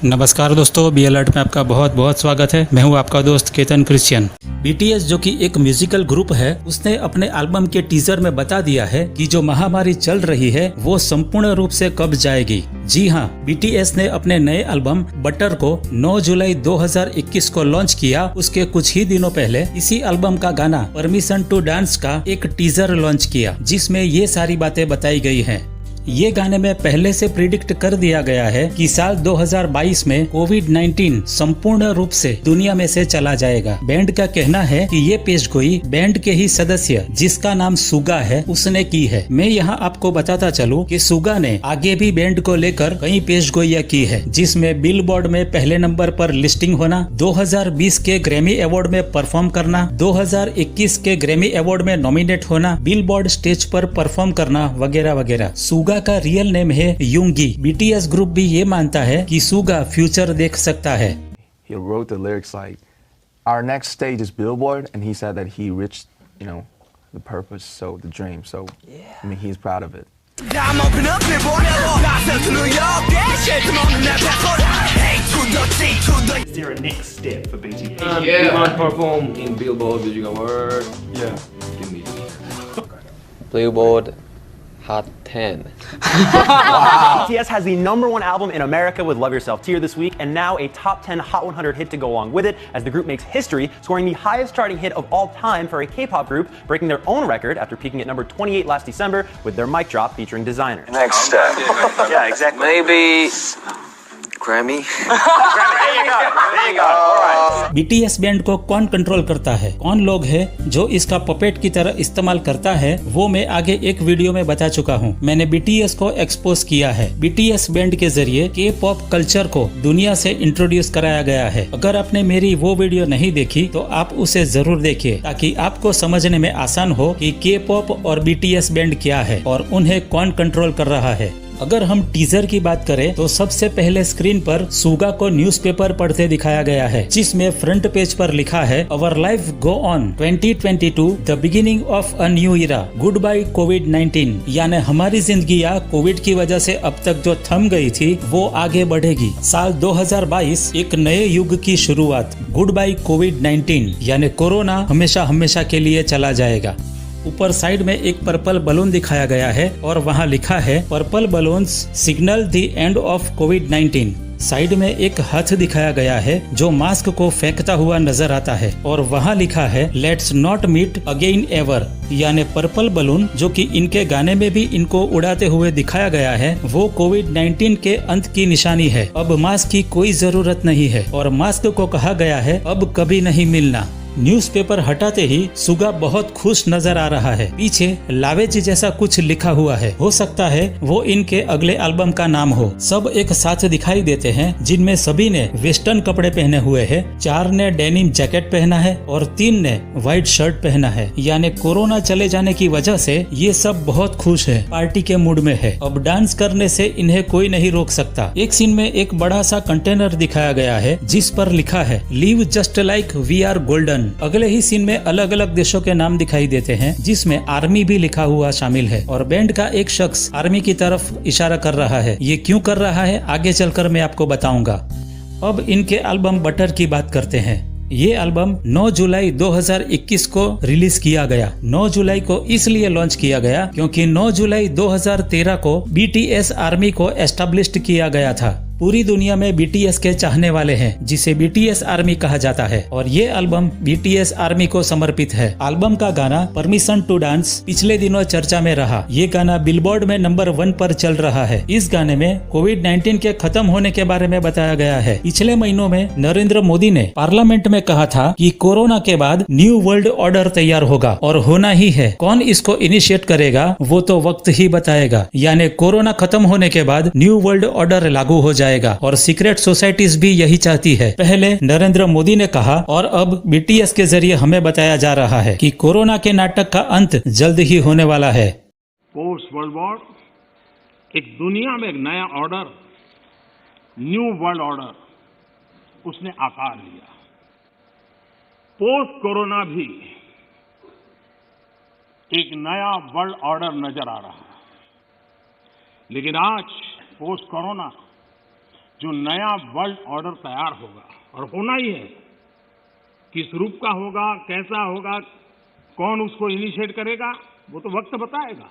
नमस्कार दोस्तों, be alert में आपका बहुत बहुत स्वागत है। मैं हूं आपका दोस्त केतन क्रिश्चियन। बीटीएस जो कि एक म्यूजिकल ग्रुप है, उसने अपने एल्बम के टीजर में बता दिया है कि जो महामारी चल रही है वो संपूर्ण रूप से कब जाएगी। जी हाँ, बीटीएस ने अपने नए एल्बम बटर को 9 जुलाई 2021 को लॉन्च किया। उसके कुछ ही दिनों पहले इसी एल्बम का गाना परमिशन टू डांस का एक टीजर लॉन्च किया, जिसमें ये सारी बातें बताई गई हैं। ये गाने में पहले से प्रिडिक्ट कर दिया गया है कि साल 2022 में कोविड-19 संपूर्ण रूप से दुनिया में से चला जाएगा। बैंड का कहना है कि ये पेशगोई बैंड के ही सदस्य जिसका नाम सुगा है उसने की है। मैं यहाँ आपको बताता चलूं कि सुगा ने आगे भी बैंड को लेकर कई पेशगोइयां की है, जिसमें बिलबोर्ड में पहले नंबर पर लिस्टिंग होना, 2020 के ग्रैमी अवार्ड में परफॉर्म करना, 2021 के ग्रैमी अवार्ड में नॉमिनेट होना, बिलबोर्ड स्टेज पर परफॉर्म करना वगैरह वगैरह। सुगा का रियल नेम है युंगी। बीटीएस ग्रुप भी ये मानता है कि सुगा फ्यूचर देख सकता है। He wrote the lyrics like, "Our next stage is Billboard," and he said that he reached, the purpose, so the dream. So, yeah. I mean, he's proud of it. I'm open up, Billboard. Myself to New York, yeah, shit, come on, that passport. Hey, to the C, to the. Is there a next step for BTS? You want to perform in Billboard with your word? Yeah. Give me Billboard Hot 10. BTS has the #1 album in America with Love Yourself Tear this week, and now a top 10 Hot 100 hit to go along with it, as the group makes history, scoring the highest charting hit of all time for a K-pop group, breaking their own record after peaking at number 28 last December with their Mic Drop featuring Designer. Next step. Yeah, exactly. Maybe Grammy. There you go. There you go. All right. BTS band को कौन control करता है, कौन लोग हैं जो इसका puppet की तरह इस्तेमाल करता है, वो मैं आगे एक वीडियो में बता चुका हूँ। मैंने बीटीएस को एक्सपोज किया है। बीटीएस बैंड के जरिए के पॉप कल्चर को दुनिया से इंट्रोड्यूस कराया गया है। अगर आपने मेरी वो वीडियो नहीं देखी तो आप उसे जरूर देखिए, ताकि आपको समझने में आसान हो कि के पॉप और बीटीएस बैंड क्या है और उन्हें कौन कंट्रोल कर रहा है। अगर हम टीजर की बात करें तो सबसे पहले स्क्रीन पर सुगा को न्यूज़पेपर पढ़ते दिखाया गया है, जिसमें फ्रंट पेज पर लिखा है, our life go on 2022 the beginning of a new era, goodbye कोविड-19। यानी हमारी जिंदगियां कोविड की वजह से अब तक जो थम गई थी वो आगे बढ़ेगी। साल 2022 एक नए युग की शुरुआत, गुड बाय कोविड-19, यानी कोरोना हमेशा हमेशा के लिए चला जाएगा। ऊपर साइड में एक पर्पल बलून दिखाया गया है और वहाँ लिखा है, purple balloons signal the end of covid. Side में एक हाथ दिखाया गया है जो मास्क को फेंकता हुआ नजर आता है और वहाँ लिखा है, let's not meet again ever. यानी पर्पल बलून जो कि इनके गाने में भी इनको उड़ाते हुए दिखाया गया है, वो कोविड-19 के अंत की निशानी है। अब मास्क की कोई जरूरत नहीं है और मास्क को कहा गया है अब कभी नहीं मिलना। न्यूज़पेपर हटाते ही सुगा बहुत खुश नजर आ रहा है। पीछे लावेज जैसा कुछ लिखा हुआ है, हो सकता है वो इनके अगले एल्बम का नाम हो। सब एक साथ दिखाई देते हैं, जिनमें सभी ने वेस्टर्न कपड़े पहने हुए हैं, 4 ने डेनिम जैकेट पहना है और 3 ने व्हाइट शर्ट पहना है। यानी कोरोना चले जाने की वजह से ये सब बहुत खुश है, पार्टी के मूड में है। अब डांस करने से इन्हें कोई नहीं रोक सकता। एक सीन में एक बड़ा सा कंटेनर दिखाया गया है जिस पर लिखा है, live just like we are golden. अगले ही सीन में अलग अलग देशों के नाम दिखाई देते हैं, जिसमें आर्मी भी लिखा हुआ शामिल है और बैंड का एक शख्स आर्मी की तरफ इशारा कर रहा है। ये क्यों कर रहा है आगे चलकर मैं आपको बताऊंगा। अब इनके एल्बम बटर की बात करते हैं। ये एल्बम 9 जुलाई 2021 को रिलीज किया गया। 9 जुलाई को इसलिए लॉन्च किया गया क्योंकि 9 जुलाई 2013 को बीटीएस आर्मी को एस्टेब्लिश्ड किया गया था। पूरी दुनिया में बीटीएस के चाहने वाले हैं, जिसे बीटीएस आर्मी कहा जाता है, और ये एल्बम बीटीएस आर्मी को समर्पित है। एल्बम का गाना परमिशन टू डांस पिछले दिनों चर्चा में रहा। ये गाना बिलबोर्ड में नंबर 1 पर चल रहा है। इस गाने में कोविड-19 के खत्म होने के बारे में बताया गया है। पिछले महीनों में नरेंद्र मोदी ने पार्लियामेंट में कहा था कि कोरोना के बाद न्यू वर्ल्ड ऑर्डर तैयार होगा और होना ही है। कौन इसको इनिशिएट करेगा वो तो वक्त ही बताएगा। यानी कोरोना खत्म होने के बाद न्यू वर्ल्ड ऑर्डर लागू हो जाएगा और सीक्रेट सोसाइटीज भी यही चाहती है। पहले नरेंद्र मोदी ने कहा और अब बीटीएस के जरिए हमें बताया जा रहा है कि कोरोना के नाटक का अंत जल्द ही होने वाला है। पोस्ट वर्ल्ड वॉर एक दुनिया में एक नया ऑर्डर, न्यू वर्ल्ड ऑर्डर उसने आकार लिया। पोस्ट कोरोना भी एक नया वर्ल्ड ऑर्डर नजर आ रहा है। लेकिन आज पोस्ट कोरोना जो नया वर्ल्ड ऑर्डर तैयार होगा, और होना ही है, किस रूप का होगा, कैसा होगा, कौन उसको इनिशिएट करेगा, वो तो वक्त बताएगा।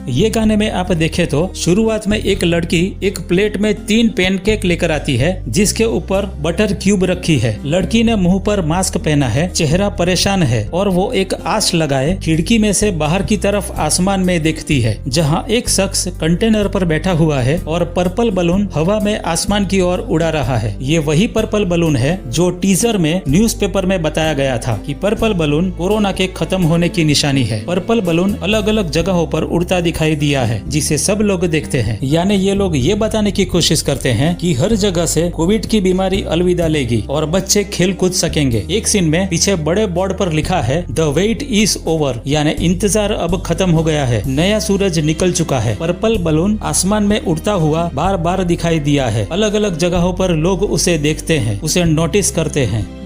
ये गाने में आप देखें तो शुरुआत में एक लड़की एक प्लेट में 3 पैनकेक लेकर आती है जिसके ऊपर बटर क्यूब रखी है। लड़की ने मुंह पर मास्क पहना है, चेहरा परेशान है और वो एक आस लगाए खिड़की में से बाहर की तरफ आसमान में देखती है जहां एक शख्स कंटेनर पर बैठा हुआ है और पर्पल बलून हवा में आसमान की ओर उड़ा रहा है। ये वही पर्पल बलून है जो टीजर में न्यूज़पेपर में बताया गया था कि पर्पल बलून कोरोना के खत्म होने की निशानी है। पर्पल बलून अलग अलग जगहों पर उड़ता दिखाई दिया है जिसे सब लोग देखते हैं। यानी ये लोग ये बताने की कोशिश करते हैं कि हर जगह से कोविड की बीमारी अलविदा लेगी और बच्चे खेल कूद सकेंगे। एक सीन में पीछे बड़े बोर्ड पर लिखा है द वेट इज ओवर, यानी इंतजार अब खत्म हो गया है, नया सूरज निकल चुका है। पर्पल बलून आसमान में उड़ता हुआ बार बार दिखाई दिया है। अलग अलग जगहों पर लोग उसे देखते हैं, उसे नोटिस करते हैं।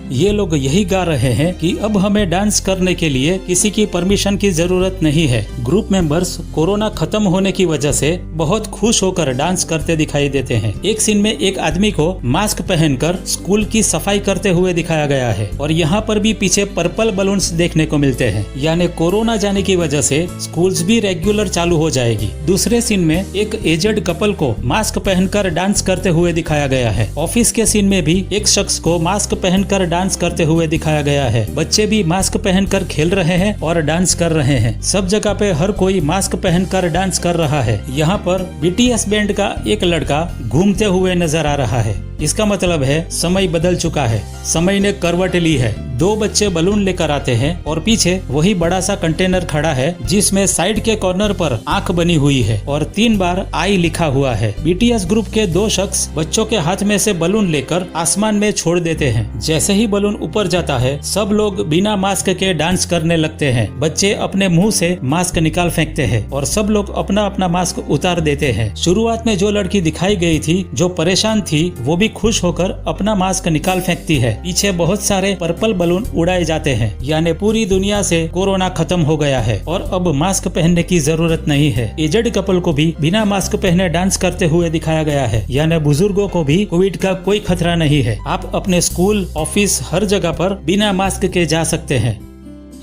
ये लोग यही गा रहे हैं कि अब हमें डांस करने के लिए किसी की परमिशन की जरूरत नहीं है। ग्रुप मेंबर्स कोरोना खत्म होने की वजह से बहुत खुश होकर डांस करते दिखाई देते हैं। एक सीन में एक आदमी को मास्क पहनकर स्कूल की सफाई करते हुए दिखाया गया है और यहाँ पर भी पीछे पर्पल बलून्स देखने को मिलते हैं। यानी कोरोना जाने की वजह से स्कूल्स भी रेगुलर चालू हो जाएगी। दूसरे सीन में एक एजेड कपल को मास्क पहनकर डांस करते हुए दिखाया गया है। ऑफिस के सीन में भी एक शख्स को मास्क पहनकर डांस करते हुए दिखाया गया है। बच्चे भी मास्क पहनकर खेल रहे हैं और डांस कर रहे हैं। सब जगह पे हर कोई मास्क पहनकर डांस कर रहा है। यहाँ पर बीटीएस बैंड का एक लड़का घूमते हुए नजर आ रहा है। इसका मतलब है समय बदल चुका है, समय ने करवट ली है। 2 बच्चे बलून लेकर आते हैं और पीछे वही बड़ा सा कंटेनर खड़ा है जिसमें साइड के कॉर्नर पर आंख बनी हुई है और 3 बार आई लिखा हुआ है। बीटीएस ग्रुप के 2 शख्स बच्चों के हाथ में से बलून लेकर आसमान में छोड़ देते हैं। जैसे ही बलून ऊपर जाता है सब लोग बिना मास्क के डांस करने लगते हैं। बच्चे अपने मुंह से मास्क निकाल फेंकते हैं और सब लोग अपना अपना मास्क उतार देते हैं। शुरुआत में जो लड़की दिखाई गई थी जो परेशान थी वो भी खुश होकर अपना मास्क निकाल फेंकती है। पीछे बहुत सारे पर्पल बलून उड़ाए जाते हैं। यानी पूरी दुनिया से कोरोना खत्म हो गया है और अब मास्क पहनने की जरूरत नहीं है। एजेड कपल को भी बिना मास्क पहने डांस करते हुए दिखाया गया है। यानी बुजुर्गों को भी कोविड का कोई खतरा नहीं है। आप अपने स्कूल, ऑफिस, हर जगह पर बिना मास्क के जा सकते हैं।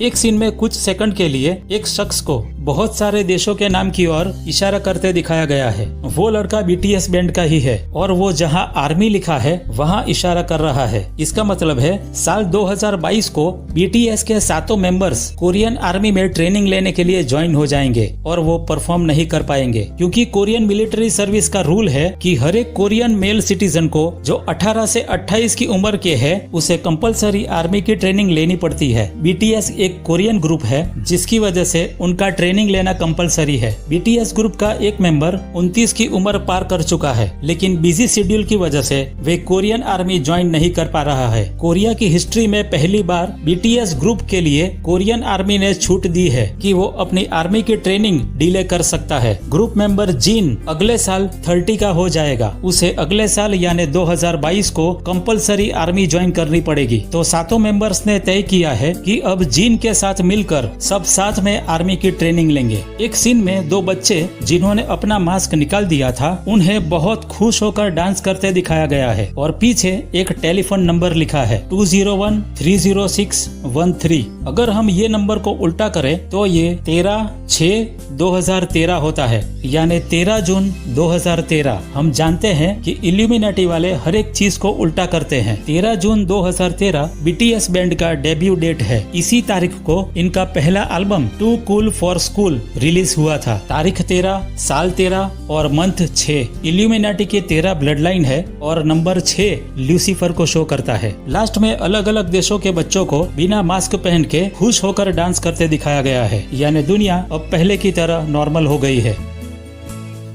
एक सीन में कुछ सेकंड के लिए एक शख्स को बहुत सारे देशों के नाम की ओर इशारा करते दिखाया गया है। वो लड़का बीटीएस बैंड का ही है और वो जहां आर्मी लिखा है वहां इशारा कर रहा है। इसका मतलब है साल 2022 को बीटीएस के 7 मेंबर्स कोरियन आर्मी में ट्रेनिंग लेने के लिए ज्वाइन हो जाएंगे और वो परफॉर्म नहीं कर पाएंगे क्योंकि कोरियन मिलिट्री सर्विस का रूल है कि हर एक कोरियन मेल सिटीजन को जो 18 से 28 की उम्र के है उसे कंपलसरी आर्मी की ट्रेनिंग लेनी पड़ती है। बीटीएस एक कोरियन ग्रुप है जिसकी वजह से उनका ट्रेनिंग लेना कंपलसरी है। बीटीएस ग्रुप का एक मेंबर 29 की उम्र पार कर चुका है लेकिन बिजी शेड्यूल की वजह से वे कोरियन आर्मी ज्वाइन नहीं कर पा रहा है। कोरिया की हिस्ट्री में पहली बार बीटीएस ग्रुप के लिए कोरियन आर्मी ने छूट दी है कि वो अपनी आर्मी की ट्रेनिंग डिले कर सकता है। ग्रुप मेंबर जीन अगले साल 30 का हो जाएगा। उसे अगले साल यानी 2022 को कंपलसरी आर्मी ज्वाइन करनी पड़ेगी। तो 7 मेंबर्स ने तय किया है कि अब जीन के साथ मिलकर सब साथ में आर्मी की ट्रेनिंग लेंगे। एक सीन में 2 बच्चे जिन्होंने अपना मास्क निकाल दिया था उन्हें बहुत खुश होकर डांस करते दिखाया गया है और पीछे एक टेलीफोन नंबर लिखा है 201-306-13। अगर हम ये नंबर को उल्टा करें तो ये 13/6/2013 होता है यानी 13 जून 2013। हम जानते हैं कि इल्यूमिनाटी वाले हर एक चीज को उल्टा करते हैं। 13 जून 2013 बीटीएस बैंड का डेब्यू डेट है। इसी तारीख को इनका पहला album two cool for school release हुआ था। तारीख 13, साल 13 और मंथ 6। इल्यूमिनाटी की 13 ब्लड लाइन है और नंबर 6 ल्यूसीफर को शो करता है। लास्ट में अलग अलग देशों के बच्चों को बिना मास्क पहन के खुश होकर डांस करते दिखाया गया है। यानी दुनिया अब पहले की तरह नॉर्मल हो गई है।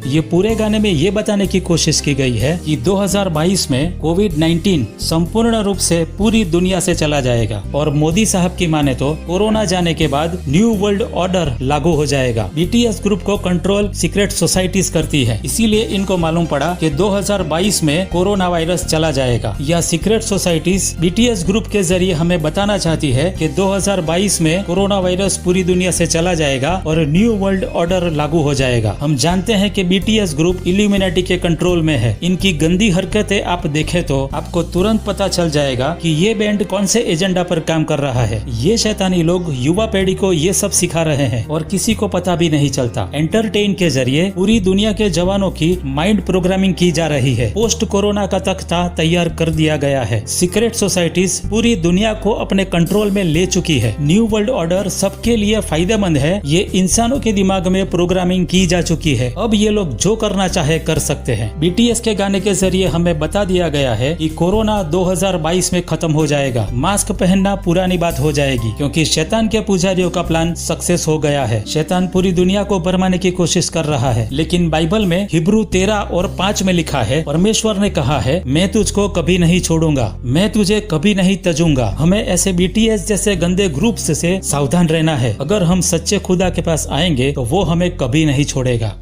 ये पूरे गाने में ये बताने की कोशिश की गई है कि 2022 में कोविड-19 संपूर्ण रूप से पूरी दुनिया से चला जाएगा और मोदी साहब की माने तो कोरोना जाने के बाद न्यू वर्ल्ड ऑर्डर लागू हो जाएगा। बीटीएस ग्रुप को कंट्रोल सीक्रेट सोसाइटीज करती है, इसीलिए इनको मालूम पड़ा कि 2022 में कोरोना वायरस चला जाएगा। यह सीक्रेट सोसाइटीज बीटीएस ग्रुप के जरिए हमें बताना चाहती है कि 2022 में कोरोना वायरस पूरी दुनिया से चला जाएगा और न्यू वर्ल्ड ऑर्डर लागू हो जाएगा। हम जानते हैं कि BTS ग्रुप इल्यूमिनाटी के कंट्रोल में है। इनकी गंदी हरकतें आप देखें तो आपको तुरंत पता चल जाएगा कि ये बैंड कौन से एजेंडा पर काम कर रहा है। ये शैतानी लोग युवा पीढ़ी को ये सब सिखा रहे हैं और किसी को पता भी नहीं चलता। एंटरटेन के जरिए पूरी दुनिया के जवानों की माइंड प्रोग्रामिंग की जा रही है। पोस्ट कोरोना का तख्ता तैयार कर दिया गया है। सीक्रेट सोसाइटीज पूरी दुनिया को अपने कंट्रोल में ले चुकी है। न्यू वर्ल्ड ऑर्डर सबके लिए फायदेमंद है। ये इंसानों के दिमाग में प्रोग्रामिंग की जा चुकी है। अब ये लोग जो करना चाहे कर सकते हैं। BTS के गाने के जरिए हमें बता दिया गया है कि कोरोना 2022 में खत्म हो जाएगा। मास्क पहनना पुरानी बात हो जाएगी क्योंकि शैतान के पुजारियों का प्लान सक्सेस हो गया है। शैतान पूरी दुनिया को भरमाने की कोशिश कर रहा है, लेकिन बाइबल में हिब्रू 13 और 5 में लिखा है, परमेश्वर ने कहा है, मैं तुझको कभी नहीं छोड़ूंगा, मैं तुझे कभी नहीं तजूंगा। हमें ऐसे BTS जैसे गंदे ग्रुप्स से सावधान रहना है। अगर हम सच्चे खुदा के पास आएंगे तो वो हमें कभी नहीं छोड़ेगा।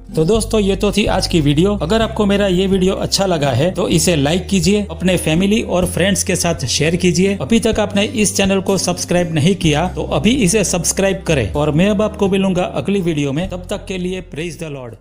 तो दोस्तों ये तो थी आज की वीडियो। अगर आपको मेरा ये वीडियो अच्छा लगा है तो इसे लाइक कीजिए, अपने फैमिली और फ्रेंड्स के साथ शेयर कीजिए। अभी तक आपने इस चैनल को सब्सक्राइब नहीं किया तो अभी इसे सब्सक्राइब करें और मैं अब आपको मिलूंगा अगली वीडियो में। तब तक के लिए प्रेज द लॉर्ड।